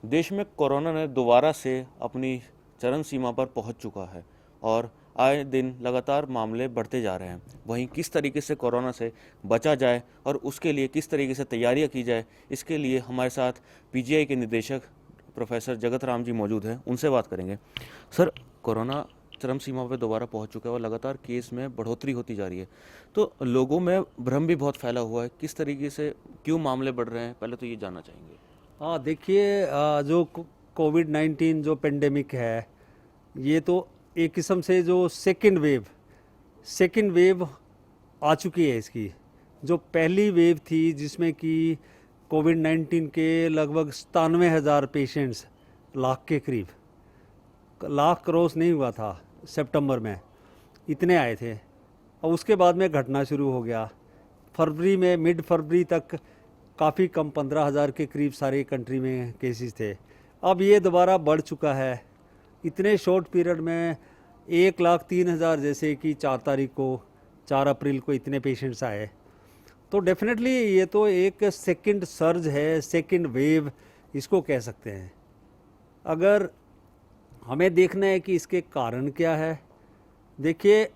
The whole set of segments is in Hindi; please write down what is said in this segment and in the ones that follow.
देश में कोरोना ने दोबारा से अपनी चरम सीमा पर पहुंच चुका है और आए दिन लगातार मामले बढ़ते जा रहे हैं। वहीं किस तरीके से कोरोना से बचा जाए और उसके लिए किस तरीके से तैयारियां की जाए, इसके लिए हमारे साथ पीजीआई के निदेशक प्रोफेसर जगत राम जी मौजूद हैं। उनसे बात करेंगे। सर, कोरोना चरम सीमा पर दोबारा पहुंच चुका है और लगातार केस में बढ़ोतरी होती जा रही है, तो लोगों में भ्रम भी बहुत फैला हुआ है। किस तरीके से क्यों मामले बढ़ रहे हैं, पहले तो ये जानना चाहेंगे। हाँ, देखिए, जो कोविड-19 जो पेंडेमिक है, ये तो एक किस्म से जो सेकंड वेव आ चुकी है इसकी। जो पहली वेव थी जिसमें कि कोविड-19 के लगभग 97,000 पेशेंट्स, लाख के करीब, लाख क्रॉस नहीं हुआ था सितंबर में, इतने आए थे। और उसके बाद में घटना शुरू हो गया। फरवरी में, मिड फरवरी तक काफ़ी कम, 15,000 के करीब सारी कंट्री में केसेस थे। अब ये दोबारा बढ़ चुका है। इतने शॉर्ट पीरियड में 1,03,000, जैसे कि 4 अप्रैल को इतने पेशेंट्स आए। तो डेफिनेटली ये तो एक सेकंड सर्ज है, सेकंड वेव इसको कह सकते हैं। अगर हमें देखना है कि इसके कारण क्या है, देखिए,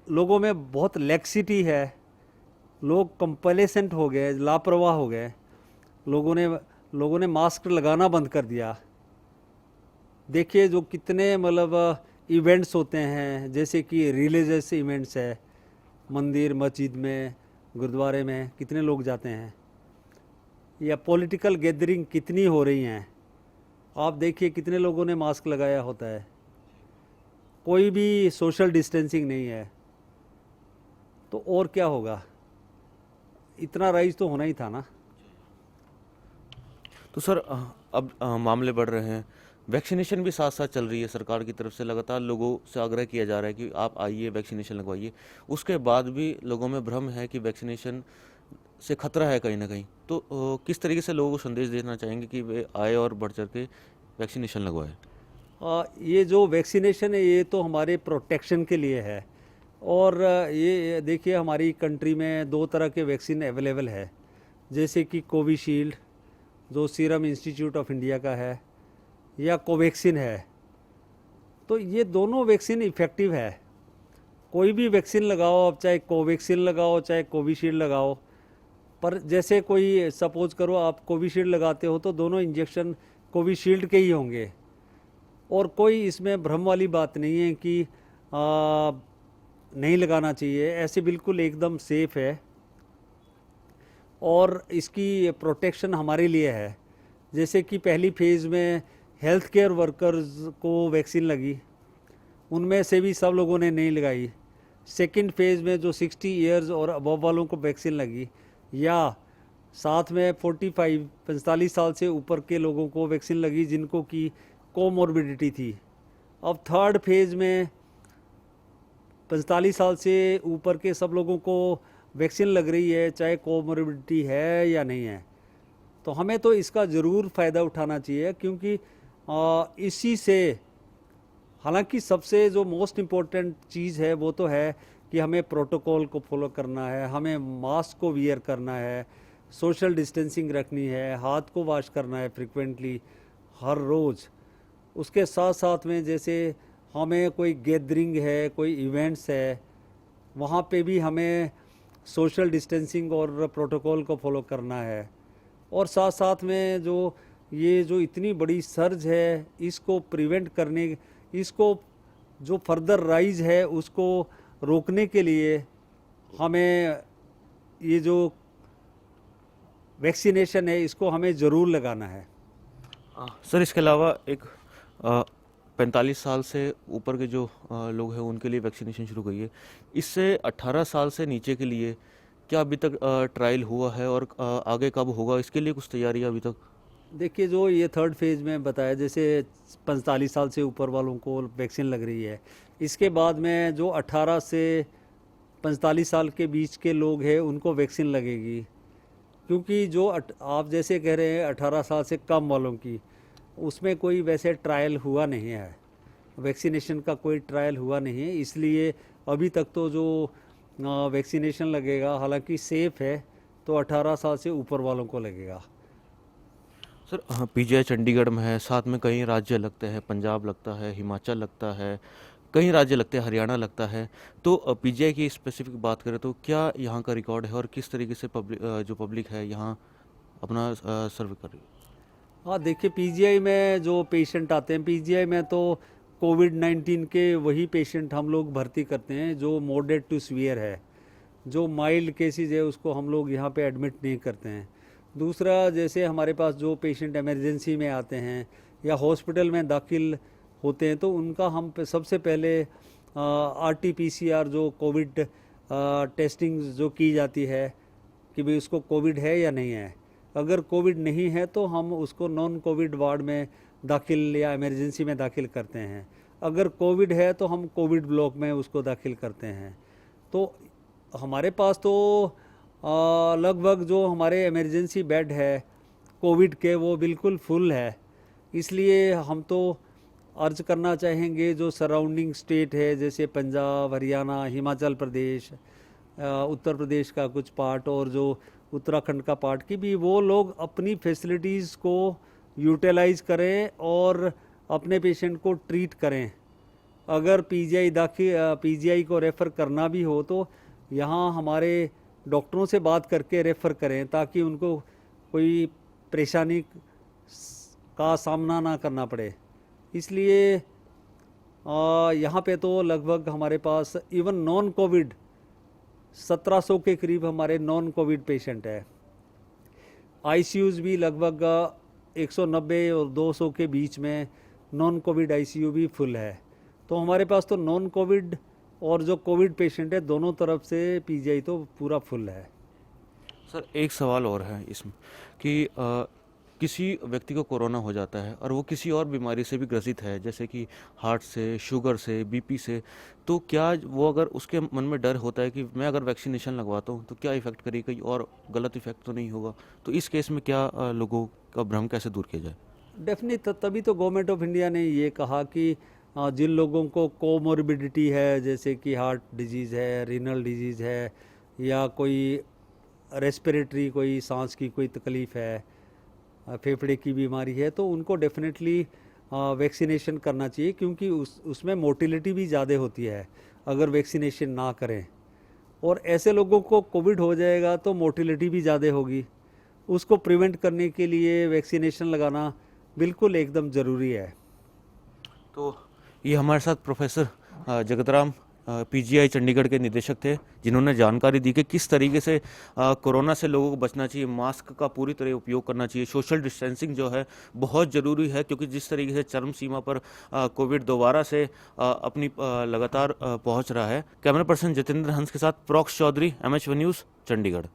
लोगों में बहुत लैक्सिटी है। लोग कंप्लेसेंट हो गए, लापरवाह हो गए। लोगों ने मास्क लगाना बंद कर दिया। देखिए, जो कितने मतलब इवेंट्स होते हैं, जैसे कि रिलीजियस इवेंट्स है, मंदिर मस्जिद में, गुरुद्वारे में कितने लोग जाते हैं, या पॉलिटिकल गैदरिंग कितनी हो रही हैं। आप देखिए कितने लोगों ने मास्क लगाया होता है। कोई भी सोशल डिस्टेंसिंग नहीं है। तो और क्या होगा, इतना राइज तो होना ही था ना। तो सर, अब मामले बढ़ रहे हैं, वैक्सीनेशन भी साथ साथ चल रही है। सरकार की तरफ से लगातार लोगों से आग्रह किया जा रहा है कि आप आइए, वैक्सीनेशन लगवाइए। उसके बाद भी लोगों में भ्रम है कि वैक्सीनेशन से खतरा है कहीं ना कहीं। तो किस तरीके से लोगों को संदेश देना चाहेंगे कि वे आए और बढ़ चढ़ के वैक्सीनेशन लगवाए। ये जो वैक्सीनेशन है, ये तो हमारे प्रोटेक्शन के लिए है। और ये देखिए, हमारी कंट्री में 2 तरह के वैक्सीन अवेलेबल है। जैसे कि कोविशील्ड, जो सीरम इंस्टीट्यूट ऑफ इंडिया का है, या कोवैक्सीन है। तो ये दोनों वैक्सीन इफ़ेक्टिव है। कोई भी वैक्सीन लगाओ, अब चाहे कोवैक्सीन लगाओ चाहे कोविशील्ड लगाओ। पर जैसे कोई सपोज करो आप कोविशील्ड लगाते हो, तो दोनों इंजेक्शन कोविशील्ड के ही होंगे। और कोई इसमें भ्रम वाली बात नहीं है कि नहीं लगाना चाहिए। ऐसे बिल्कुल एकदम सेफ है। और इसकी प्रोटेक्शन हमारे लिए है। जैसे कि पहली फेज़ में हेल्थ केयर वर्कर्स को वैक्सीन लगी, उनमें से भी सब लोगों ने नहीं लगाई। सेकंड फेज़ में जो 60 इयर्स और अबव वालों को वैक्सीन लगी, या साथ में 45 साल से ऊपर के लोगों को वैक्सीन लगी जिनको कि कोमॉर्बिडिटी थी। अब थर्ड फेज़ में 45 साल से ऊपर के सब लोगों को वैक्सीन लग रही है, चाहे कोमॉर्बिडिटी है या नहीं है। तो हमें तो इसका ज़रूर फ़ायदा उठाना चाहिए, क्योंकि इसी से, हालांकि सबसे जो मोस्ट इम्पोर्टेंट चीज़ है वो तो है कि हमें प्रोटोकॉल को फॉलो करना है, हमें मास्क को वियर करना है, सोशल डिस्टेंसिंग रखनी है, हाथ को वॉश करना है फ्रिक्वेंटली, हर रोज़। उसके साथ साथ में जैसे हमें कोई गैदरिंग है, कोई इवेंट्स है, वहाँ पे भी हमें सोशल डिस्टेंसिंग और प्रोटोकॉल को फॉलो करना है। और साथ साथ में ये जो इतनी बड़ी सर्ज है, इसको प्रिवेंट करने, इसको जो फर्दर राइज है उसको रोकने के लिए हमें ये जो वैक्सीनेशन है इसको हमें ज़रूर लगाना है। सर, इसके अलावा एक 45 साल से ऊपर के जो लोग हैं उनके लिए वैक्सीनेशन शुरू हुई है। इससे 18 साल से नीचे के लिए क्या अभी तक ट्रायल हुआ है और आगे कब होगा, इसके लिए कुछ तैयारी अभी तक? देखिए, जो ये थर्ड फेज़ में बताया, जैसे 45 साल से ऊपर वालों को वैक्सीन लग रही है, इसके बाद में जो 18 से 45 साल के बीच के लोग हैं उनको वैक्सीन लगेगी। क्योंकि जो आप जैसे कह रहे हैं 18 साल से कम वालों की, उसमें कोई वैसे ट्रायल हुआ नहीं है, वैक्सीनेशन का कोई ट्रायल हुआ नहीं है। इसलिए अभी तक तो जो वैक्सीनेशन लगेगा, हालांकि सेफ़ है, तो 18 साल से ऊपर वालों को लगेगा। सर पीजीआई चंडीगढ़ में है, साथ में कई राज्य लगते हैं, पंजाब लगता है, हिमाचल लगता है, कई राज्य लगते हैं, हरियाणा लगता है। तो पीजीआई की स्पेसिफिक बात करें तो क्या यहाँ का रिकॉर्ड है और किस तरीके से जो पब्लिक है यहाँ अपना सर्वे कर रही है? हाँ, देखिए पीजीआई में जो पेशेंट आते हैं, पीजीआई में तो कोविड-19 के वही पेशेंट हम लोग भर्ती करते हैं जो मॉडरेट टू सीवियर है। जो माइल्ड केसेस है उसको हम लोग यहाँ पे एडमिट नहीं करते हैं। दूसरा, जैसे हमारे पास जो पेशेंट इमरजेंसी में आते हैं या हॉस्पिटल में दाखिल होते हैं तो उनका हम सबसे पहले आरटी-पीसीआर जो कोविड टेस्टिंग जो की जाती है कि भाई उसको कोविड है या नहीं है। अगर कोविड नहीं है तो हम उसको नॉन कोविड वार्ड में दाखिल या इमरजेंसी में दाखिल करते हैं। अगर कोविड है तो हम कोविड ब्लॉक में उसको दाखिल करते हैं। तो हमारे पास तो लगभग जो हमारे इमरजेंसी बेड है कोविड के वो बिल्कुल फुल है। इसलिए हम तो अर्ज करना चाहेंगे जो सराउंडिंग स्टेट है जैसे पंजाब, हरियाणा, हिमाचल प्रदेश, उत्तर प्रदेश का कुछ पार्ट और जो उत्तराखंड का पार्ट की भी, वो लोग अपनी फैसिलिटीज़ को यूटिलाइज करें और अपने पेशेंट को ट्रीट करें। अगर पीजीआई को रेफ़र करना भी हो तो यहाँ हमारे डॉक्टरों से बात करके रेफ़र करें ताकि उनको कोई परेशानी का सामना ना करना पड़े। इसलिए यहाँ पे तो लगभग हमारे पास इवन नॉन कोविड 1700 के करीब हमारे नॉन कोविड पेशेंट है। आईसीयूज़ भी लगभग 190 और 200 के बीच में नॉन कोविड आईसीयू भी फुल है। तो हमारे पास तो नॉन कोविड और जो कोविड पेशेंट है दोनों तरफ से पीजीआई तो पूरा फुल है। सर एक सवाल और है इसमें कि किसी व्यक्ति को कोरोना हो जाता है और वो किसी और बीमारी से भी ग्रसित है, जैसे कि हार्ट से, शुगर से, बीपी से, तो क्या वो अगर उसके मन में डर होता है कि मैं अगर वैक्सीनेशन लगवाता हूँ तो क्या इफ़ेक्ट करेगी, कहीं और गलत इफ़ेक्ट तो नहीं होगा, तो इस केस में क्या लोगों का भ्रम कैसे दूर किया जाए? डेफिनेट तभी तो गवर्नमेंट ऑफ इंडिया ने ये कहा कि जिन लोगों को कोमोर्बिडिटी है जैसे कि हार्ट डिजीज़ है, रीनल डिजीज़ है या कोई रेस्पिरेटरी कोई सांस की कोई तकलीफ़ है, फेफड़े की बीमारी है, तो उनको डेफिनेटली वैक्सीनेशन करना चाहिए क्योंकि उसमें मोटिलिटी भी ज़्यादा होती है अगर वैक्सीनेशन ना करें। और ऐसे लोगों को कोविड हो जाएगा तो मोटिलिटी भी ज़्यादा होगी। उसको प्रिवेंट करने के लिए वैक्सीनेशन लगाना बिल्कुल एकदम ज़रूरी है। तो ये हमारे साथ प्रोफेसर जगतराम पीजीआई चंडीगढ़ के निदेशक थे, जिन्होंने जानकारी दी कि किस तरीके से कोरोना से लोगों को बचना चाहिए, मास्क का पूरी तरह उपयोग करना चाहिए, सोशल डिस्टेंसिंग जो है बहुत ज़रूरी है, क्योंकि जिस तरीके से चरम सीमा पर कोविड दोबारा से अपनी लगातार पहुंच रहा है। कैमरा पर्सन जितेंद्र हंस के साथ प्रॉक्स चौधरी, MH1 न्यूज़, चंडीगढ़।